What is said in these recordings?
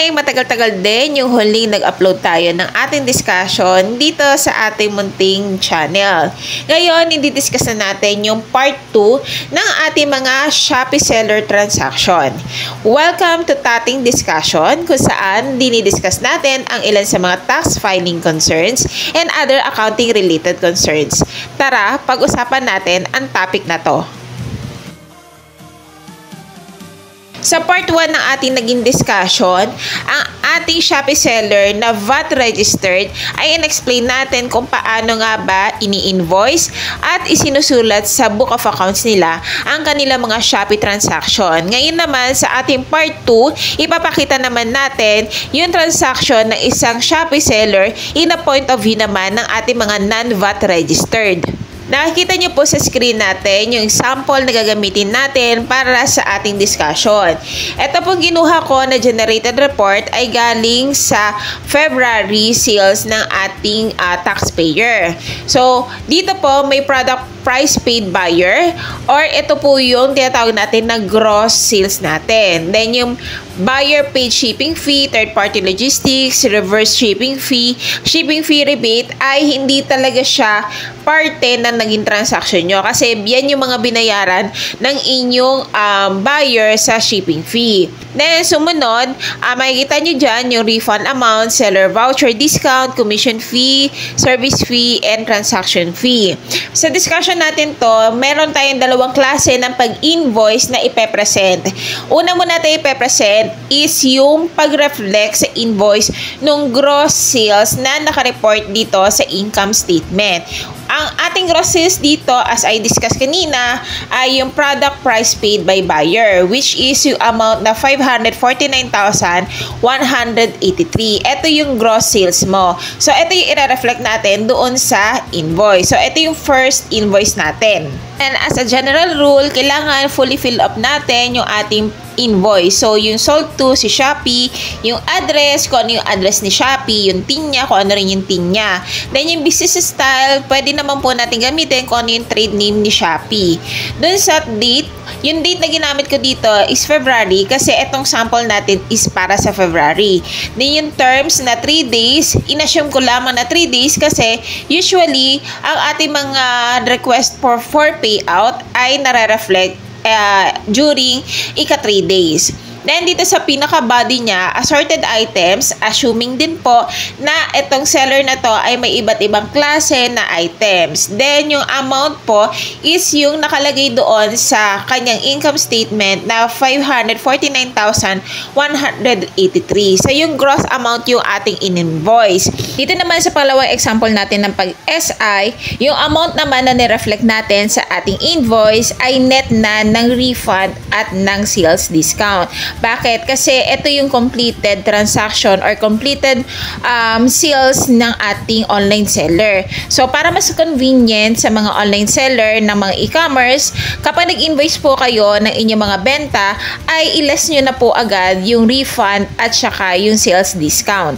ay matagal-tagal din yung huling nag-upload tayo ng ating discussion dito sa ating munting channel. Ngayon, i-discuss na natin yung part 2 ng ating mga Shopee seller transaction. Welcome to Tating Discussion, kung saan dinidiscuss natin ang ilan sa mga tax filing concerns and other accounting related concerns. Tara, pag-usapan natin ang topic na to. Sa part 1 ng ating naging discussion, ang ating Shopee seller na VAT registered ay in-explain natin kung paano nga ba ini-invoice at isinusulat sa book of accounts nila ang kanilang mga Shopee transaction. Ngayon naman sa ating part 2, ipapakita naman natin yung transaction ng isang Shopee seller in a point of view naman ng ating mga non-VAT registered. Nakikita niyo po sa screen natin yung sample na gagamitin natin para sa ating discussion. Ito pong ginuha ko na generated report ay galing sa February sales ng ating taxpayer. So, dito po may product price paid buyer or ito po yung tinatawag natin na gross sales natin. Then yung buyer paid shipping fee, third party logistics, reverse shipping fee rebate ay hindi talaga siya parte ng naging transaction nyo kasi yan yung mga binayaran ng inyong buyer sa shipping fee. Then sumunod, makikita nyo dyan yung refund amount, seller voucher discount, commission fee, service fee, and transaction fee. Sa discussion natin to, meron tayong dalawang klase ng pag-invoice na ipepresent. Una muna tayo ipepresent is yung pag-reflect sa invoice nung gross sales na nakareport dito sa income statement. Ang ating gross sales dito, as I discussed kanina, ay yung product price paid by buyer, which is yung amount na 549,183. Ito yung gross sales mo. So, ito yung i-reflect natin doon sa invoice. So, ito yung first invoice natin. And as a general rule, kailangan fully fill up natin yung ating invoice. So, yung sold to si Shopee, yung address, kung ano yung address ni Shopee, yung TIN niya, kung ano rin yung TIN niya. Then, yung business style, pwede naman po natin gamitin kung ano yung trade name ni Shopee. Doon sa date, yung date na ginamit ko dito is February kasi itong sample natin is para sa February. Then, yung terms na 3 days, inassume ko lamang na 3 days kasi usually, ang ating mga request for payout ay nare-reflect during ika 3 days. Then, dito sa pinaka-body niya, assorted items, assuming din po na itong seller na to ay may iba't ibang klase na items. Then, yung amount po is yung nakalagay doon sa kanyang income statement na 549,183. So, yung gross amount yung ating in-invoice. Dito naman sa pangalawang example natin ng pag-SI, yung amount naman na nireflect natin sa ating invoice ay net na ng refund at ng sales discount. Bakit? Kasi ito yung completed transaction or completed sales ng ating online seller. So, para mas convenient sa mga online seller ng mga e-commerce, kapag nag-invoice po kayo ng inyong mga benta, ay i-less nyo na po agad yung refund at saka yung sales discount.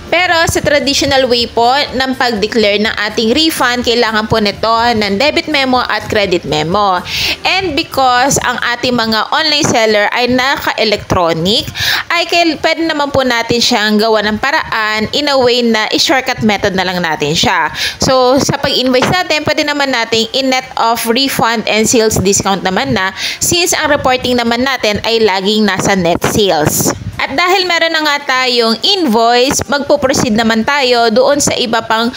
Pero sa traditional way po ng pag-declare ng ating refund, kailangan po nito ng debit memo at credit memo. And because ang ating mga online seller ay naka-electronic, ay pwede naman po natin siyang gawa ng paraan in a way na i-shortcut method na lang natin siya. So, sa pag-invoice natin, pwede naman natin in-net off refund and sales discount naman na since ang reporting naman natin ay laging nasa net sales. At dahil meron na nga tayong invoice, magpo-proceed naman tayo doon sa iba pang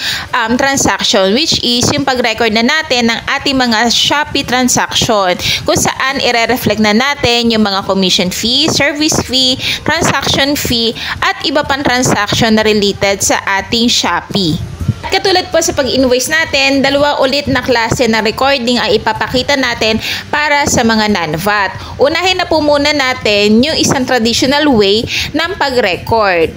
transaction, which is yung pag-record na natin ng ating mga Shopee transaction kung saan i-reflect na natin yung mga commission fee, service fee, transaction fee at iba pang transaction na related sa ating Shopee. Katulad po sa pag-invoice natin, dalawa ulit na klase na recording ay ipapakita natin para sa mga non-VAT. Unahin na po muna natin yung isang traditional way ng pag-record.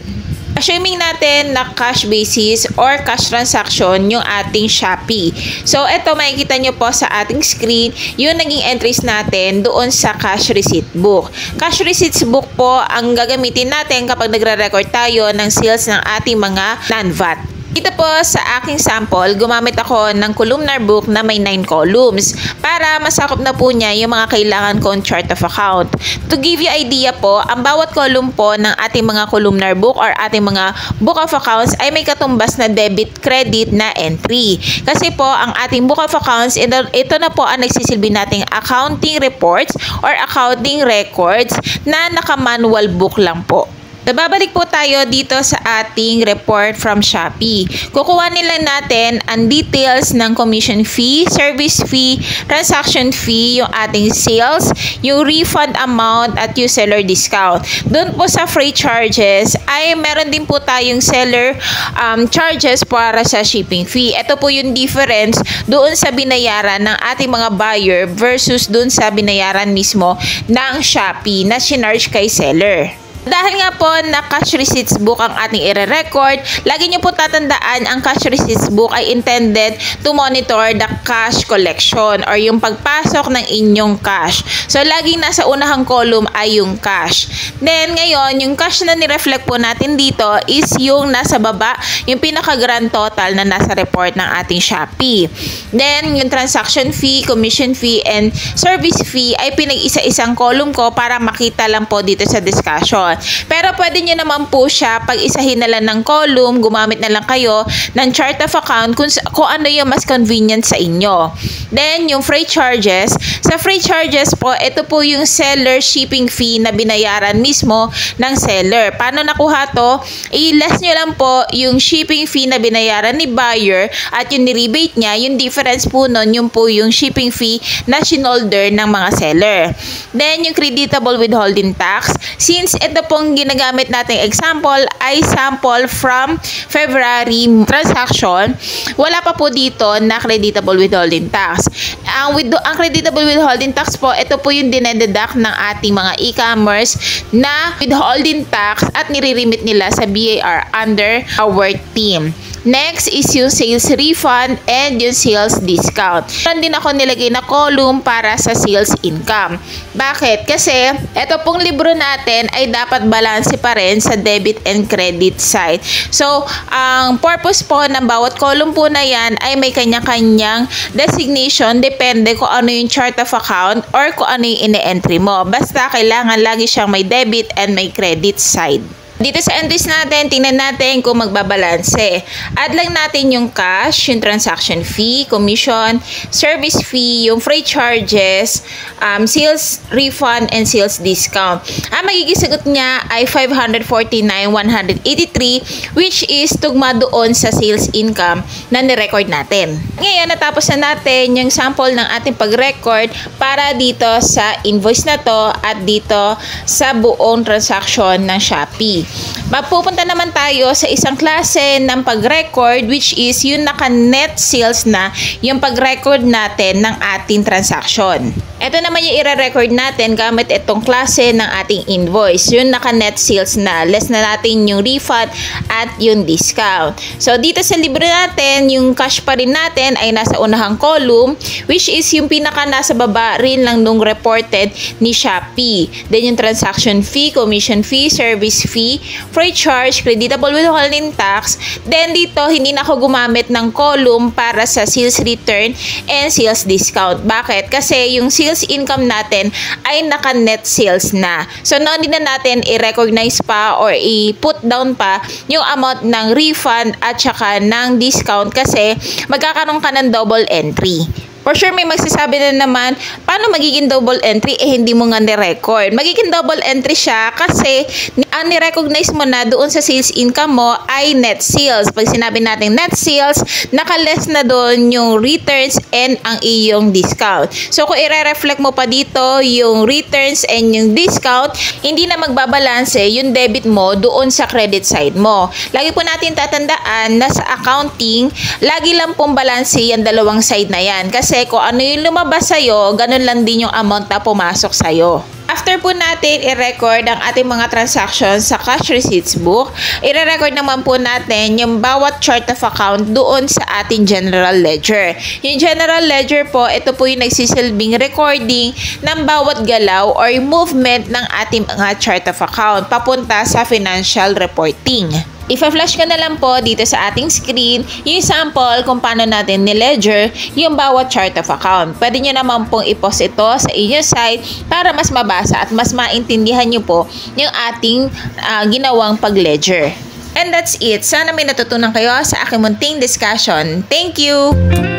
Assuming natin na cash basis or cash transaction yung ating Shopee. So, ito makikita nyo po sa ating screen yung naging entries natin doon sa cash receipt book. Cash receipts book po ang gagamitin natin kapag nagre-record tayo ng sales ng ating mga non-VAT. Dito po sa aking sample, gumamit ako ng columnar book na may 9 columns para masakop na po niya yung mga kailangan kong chart of account. To give you idea po, ang bawat column po ng ating mga columnar book or ating mga book of accounts ay may katumbas na debit credit na entry. Kasi po, ang ating book of accounts, ito na po ang nagsisilbi nating accounting reports or accounting records na naka-manual book lang po. Babalik po tayo dito sa ating report from Shopee. Kukuha nila natin ang details ng commission fee, service fee, transaction fee, yung ating sales, yung refund amount at yung seller discount. Doon po sa freight charges ay meron din po tayong seller charges para sa shipping fee. Ito po yung difference doon sa binayaran ng ating mga buyer versus doon sa binayaran mismo ng Shopee na sinarge kay seller. Dahil nga po na cash receipts book ang ating i-record, lagi nyo po tatandaan ang cash receipts book ay intended to monitor the cash collection or yung pagpasok ng inyong cash. So, laging nasa unahang column ay yung cash. Then, ngayon, yung cash na ni-reflect po natin dito is yung nasa baba, yung pinaka-grand total na nasa report ng ating Shopee. Then, yung transaction fee, commission fee, and service fee ay pinag-isa-isang column ko para makita lang po dito sa discussion. Pero pwede nyo naman po siya pag-isahin na lang ng column, gumamit na lang kayo ng chart of account kung ano yung mas convenient sa inyo. Then, yung freight charges. Sa freight charges po, ito po yung seller shipping fee na binayaran mismo ng seller. Paano nakuha to? I-less nyo lang po yung shipping fee na binayaran ni buyer at yung ni-rebate niya, yung difference po nun, yung po yung shipping fee na sinolder ng mga seller. Then, yung creditable withholding tax. Since ito pong ginagamit nating example ay sample from February transaction, wala pa po dito na creditable withholding tax. Ang creditable withholding tax po, ito po yung dinededuct ng ating mga e-commerce na withholding tax at nire-remit nila sa BAR under our team. Next is yung sales refund and yung sales discount. Meron din ako nilagay na column para sa sales income. Bakit? Kasi ito pong libro natin ay dapat balanse pa rin sa debit and credit side. So, ang purpose po ng bawat column po na yan ay may kanya-kanyang designation. Depende kung ano yung chart of account or kung ano yung ine-entry mo. Basta kailangan lagi siyang may debit and may credit side. Dito sa entries natin, tingnan natin kung magbabalanse. Add lang natin yung cash, yung transaction fee, commission, service fee, yung freight charges, sales refund, and sales discount. Ang magiging sagot niya ay 549,183 which is tugma doon sa sales income na nirecord natin. Ngayon, natapos na natin yung sample ng ating pag-record para dito sa invoice na to at dito sa buong transaction ng Shopee. Mapupunta naman tayo sa isang klase ng pag-record which is yung naka-net sales na yung pag-record natin ng ating transaction. Ito naman yung i-record natin gamit itong klase ng ating invoice. Yung naka-net sales na. Less na natin yung refund at yung discount. So, dito sa libro natin, yung cash pa rin natin ay nasa unahang column which is yung pinaka nasa baba rin lang nung reported ni Shopee. Then, yung transaction fee, commission fee, service fee, freight charge, creditable withholding tax. Then, dito, hindi na ako gumamit ng column para sa sales return and sales discount. Bakit? Kasi yung sales income natin ay naka-net sales na. So, noon din na natin i-recognize pa or i-put down pa yung amount ng refund at saka ng discount kasi magkakaroon ka ng double entry. For sure, may magsasabi na naman, paano magiging double entry? Hindi mo nga ni-record. Magiging double entry siya kasi ang ni-recognize mo na doon sa sales income mo ay net sales. Pag sinabi natin net sales, naka-less na doon yung returns and ang iyong discount. So, kung i-reflect mo pa dito yung returns and yung discount, hindi na magbabalanse yung debit mo doon sa credit side mo. Lagi po natin tatandaan na sa accounting, lagi lang pong balanse yung dalawang side na yan. Kasi kung ano yung lumabas sa'yo, ganun lang din yung amount na pumasok sa'yo. After po natin i-record ang ating mga transactions sa cash receipts book, i-record naman po natin yung bawat chart of account doon sa ating general ledger. Yung general ledger po, ito po yung nagsisilbing recording ng bawat galaw or movement ng ating mga chart of account papunta sa financial reporting. Ipa-flash ko na lang po dito sa ating screen yung sample kung paano natin ni-ledger yung bawat chart of account. Pwede nyo naman pong i-post ito sa inyong site para mas mabasa at mas maintindihan nyo po yung ating ginawang pag-ledger. And that's it. Sana may natutunan kayo sa aking munting discussion. Thank you!